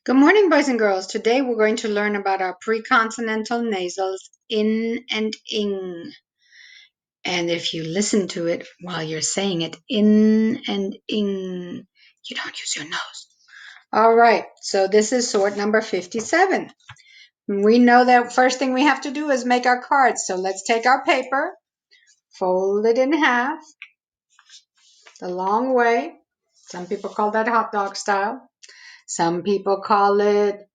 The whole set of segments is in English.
Good morning, boys and girls. Today we're going to learn about our preconsonantal nasals in and ing. And if you listen to it while you're saying it, in and ing, you don't use your nose. All right, so this is sort number 57. We know that first thing we have to do is make our cards. So let's take our paper, fold it in half, the long way. Some people call that hot dog style. Some people call it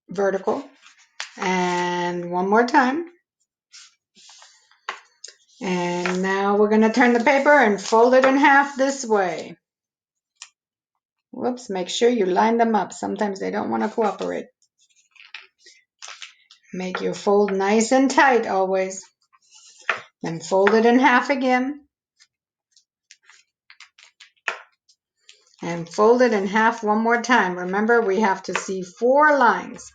vertical. And one more time. And now we're going to turn the paper and fold it in half this way. Whoops, make sure you line them up. Sometimes they don't want to cooperate. Make your fold nice and tight always. Then fold it in half again. And fold it in half one more time. Remember, we have to see 4 lines.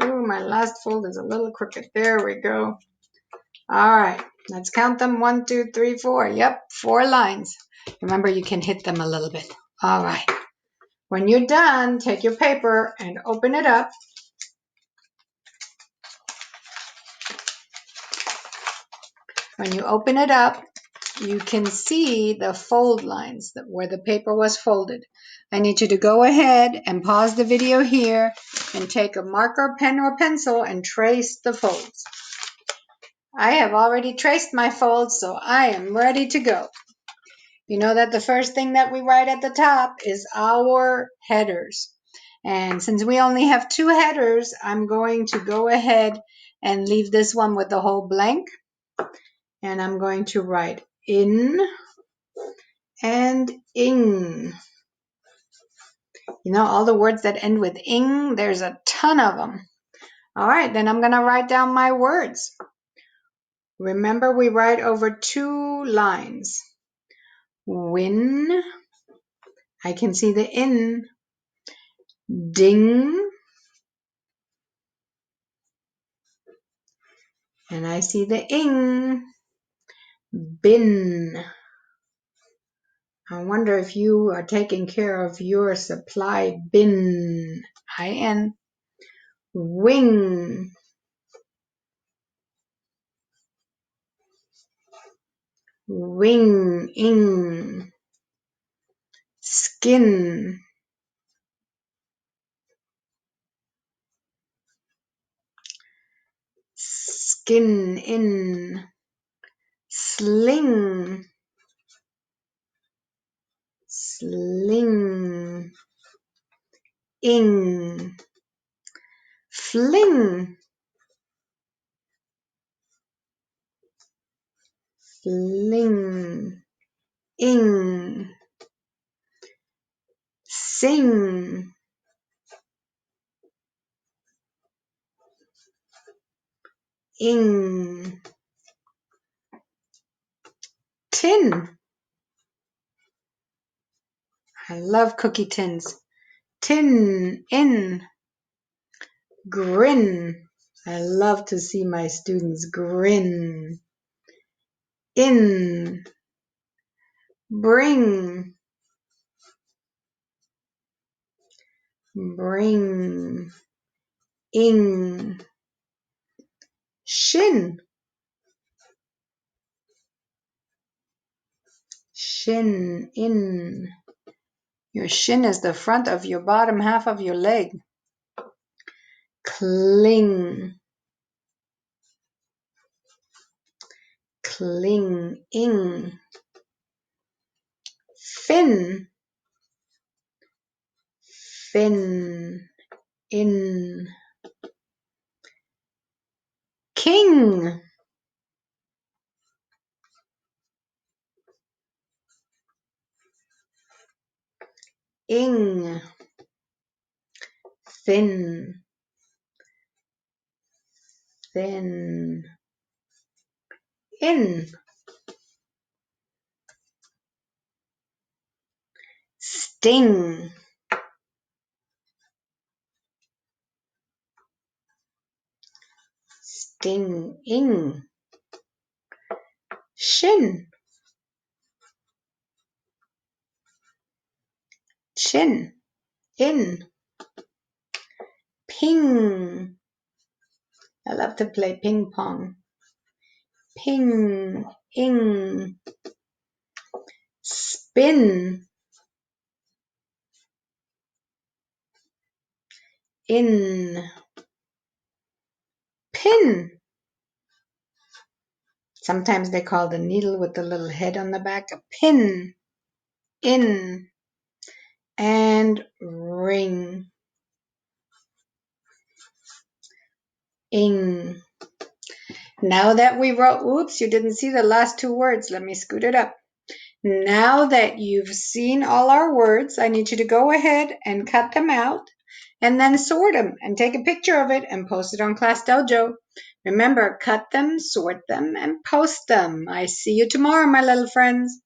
Oh, my last fold is a little crooked. There we go. All right, let's count them. 1, 2, 3, 4. Yep, 4 lines. Remember, you can hit them a little bit. All right. When you're done, take your paper and open it up. When you open it up, you can see the fold lines where the paper was folded. I need you to go ahead and pause the video here and take a marker, pen, or pencil and trace the folds. I have already traced my folds, so I am ready to go. You know that the first thing that we write at the top is our headers. And since we only have 2 headers, I'm going to go ahead and leave this one with the whole blank. And I'm going to write in and ing. You know, all the words that end with ing, there's a ton of them. All right, then I'm going to write down my words. Remember, we write over 2 lines. Win, I can see the in. Ding, and I see the ing. Bin. I wonder if you are taking care of your supply bin. I-N. Wing. Wing, ing. Skin. Skin, in. Sling. Sling. Ing. Fling. Fling. Ing. Sing. Ing. Tin. I love cookie tins. Tin, in. Grin. I love to see my students grin. In. Bring. Bring. Ing. Shin. Shin, in. Your shin is the front of your bottom half of your leg. Cling. Cling, ing. Fin. Fin, in. King. Ing. Thin. Thin. In. Sting. Sting, ing. Shin. Chin. In. Ping. I love to play ping pong. Ping. Ing. Spin. In. Pin. Sometimes they call the needle with the little head on the back a pin. In. And ring. Ing. Now that we wrote, oops, you didn't see the last two words. Let me scoot it up. Now that you've seen all our words, I need you to go ahead and cut them out and then sort them and take a picture of it and post it on Class Dojo. Remember, cut them, sort them, and post them. I see you tomorrow, my little friends.